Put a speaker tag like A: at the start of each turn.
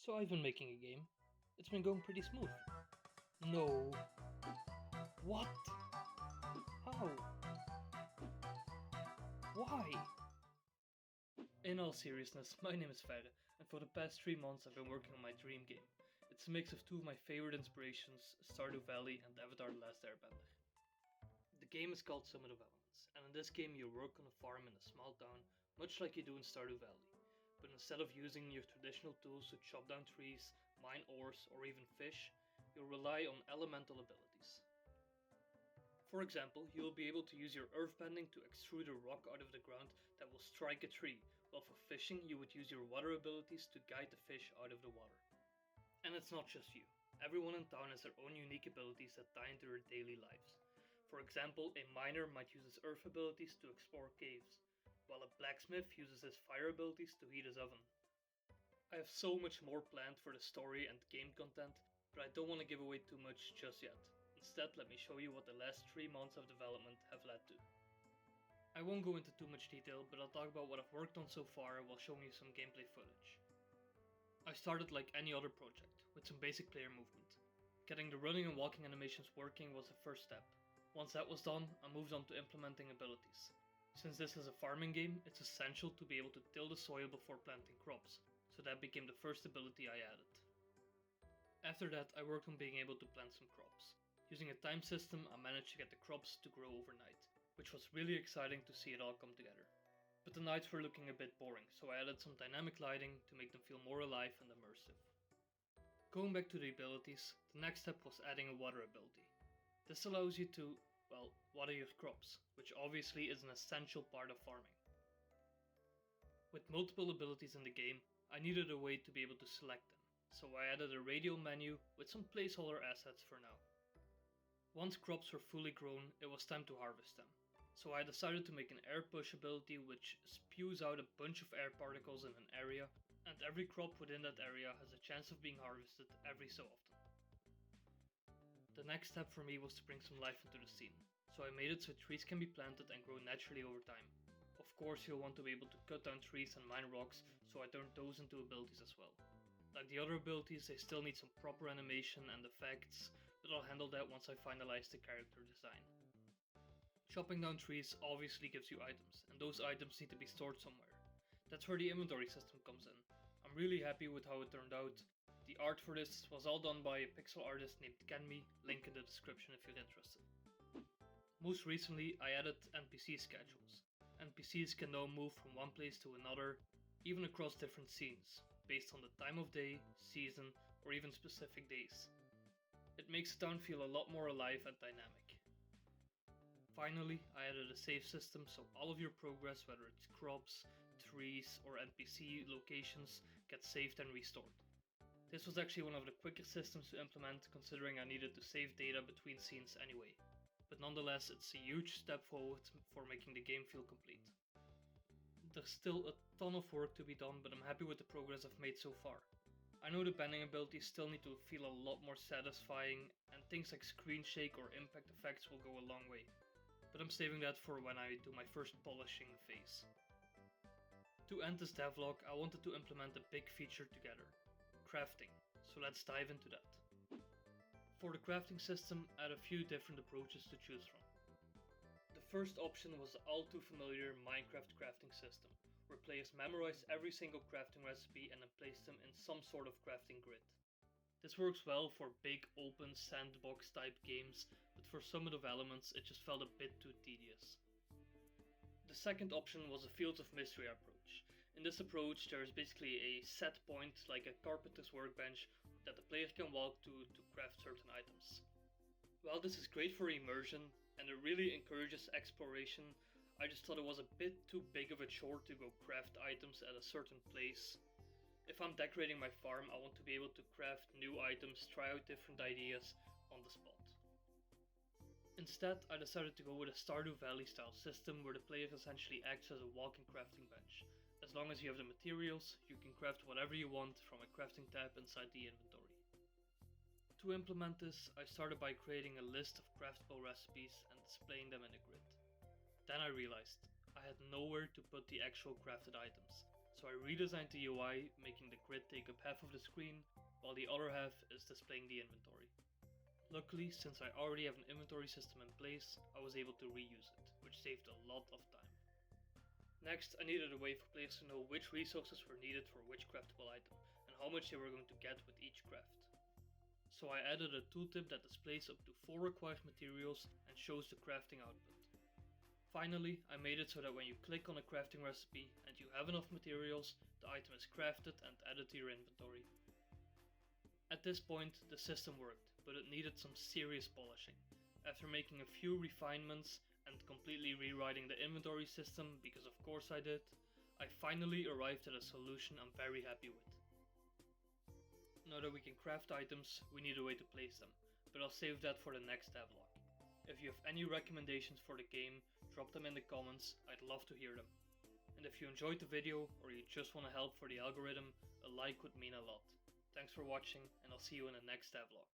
A: So I've been making a game. It's been going pretty smooth. No. What? How? Why? In all seriousness, my name is Ferre, and for the past 3 months I've been working on my dream game. It's a mix of two of my favorite inspirations, Stardew Valley and Avatar The Last Airbender. The game is called Summit of Elements, and in this game you work on a farm in a small town, much like you do in Stardew Valley. But instead of using your traditional tools to chop down trees, mine ores, or even fish, you'll rely on elemental abilities. For example, you will be able to use your earthbending to extrude a rock out of the ground that will strike a tree, while for fishing you would use your water abilities to guide the fish out of the water. And it's not just you. Everyone in town has their own unique abilities that tie into their daily lives. For example, a miner might use his earth abilities to explore caves, while a blacksmith uses his fire abilities to heat his oven. I have so much more planned for the story and game content, but I don't want to give away too much just yet. Instead, let me show you what the last 3 months of development have led to. I won't go into too much detail, but I'll talk about what I've worked on so far while showing you some gameplay footage. I started like any other project, with some basic player movement. Getting the running and walking animations working was the first step. Once that was done, I moved on to implementing abilities. Since this is a farming game, it's essential to be able to till the soil before planting crops, so that became the first ability I added. After that, I worked on being able to plant some crops. Using a time system, I managed to get the crops to grow overnight, which was really exciting to see it all come together. But the nights were looking a bit boring, so I added some dynamic lighting to make them feel more alive and immersive. Going back to the abilities, the next step was adding a water ability. This allows you to, well, water your crops, which obviously is an essential part of farming. With multiple abilities in the game, I needed a way to be able to select them, so I added a radial menu with some placeholder assets for now. Once crops were fully grown, it was time to harvest them. So I decided to make an air push ability which spews out a bunch of air particles in an area, and every crop within that area has a chance of being harvested every so often. The next step for me was to bring some life into the scene, so I made it so trees can be planted and grow naturally over time. Of course you'll want to be able to cut down trees and mine rocks, so I turned those into abilities as well. Like the other abilities, they still need some proper animation and effects, but I'll handle that once I finalize the character design. Chopping down trees obviously gives you items, and those items need to be stored somewhere. That's where the inventory system comes in. I'm really happy with how it turned out. The art for this was all done by a pixel artist named Kenmi, link in the description if you're interested. Most recently, I added NPC schedules. NPCs can now move from one place to another, even across different scenes, based on the time of day, season, or even specific days. It makes the town feel a lot more alive and dynamic. Finally, I added a save system so all of your progress, whether it's crops, trees, or NPC locations, gets saved and restored. This was actually one of the quickest systems to implement, considering I needed to save data between scenes anyway. But nonetheless, it's a huge step forward for making the game feel complete. There's still a ton of work to be done, but I'm happy with the progress I've made so far. I know the bending abilities still need to feel a lot more satisfying, and things like screen shake or impact effects will go a long way. But I'm saving that for when I do my first polishing phase. To end this devlog, I wanted to implement a big feature together: crafting, so let's dive into that. For the crafting system, I had a few different approaches to choose from. The first option was the all too familiar Minecraft crafting system, where players memorize every single crafting recipe and then place them in some sort of crafting grid. This works well for big open sandbox type games, but for some of the elements it just felt a bit too tedious. The second option was a Fields of Mystery approach. In this approach there is basically a set point like a carpenter's workbench that the player can walk to craft certain items. While this is great for immersion and it really encourages exploration, I just thought it was a bit too big of a chore to go craft items at a certain place. If I'm decorating my farm, I want to be able to craft new items, try out different ideas on the spot. Instead, I decided to go with a Stardew Valley style system where the player essentially acts as a walking crafting bench. As long as you have the materials, you can craft whatever you want from a crafting tab inside the inventory. To implement this, I started by creating a list of craftable recipes and displaying them in a grid. Then I realized I had nowhere to put the actual crafted items, So I redesigned the UI, making the grid take up half of the screen, while the other half is displaying the inventory. Luckily, since I already have an inventory system in place, I was able to reuse it, which saved a lot of time. Next, I needed a way for players to know which resources were needed for which craftable item, and how much they were going to get with each craft. So I added a tooltip that displays up to 4 required materials and shows the crafting output. Finally, I made it so that when you click on a crafting recipe and you have enough materials, the item is crafted and added to your inventory. At this point, the system worked, but it needed some serious polishing. After making a few refinements and completely rewriting the inventory system, because of course I did, I finally arrived at a solution I'm very happy with. Now that we can craft items, we need a way to place them, but I'll save that for the next devlog. If you have any recommendations for the game, drop them in the comments, I'd love to hear them. And if you enjoyed the video or you just want to help for the algorithm, a like would mean a lot. Thanks for watching and I'll see you in the next devlog.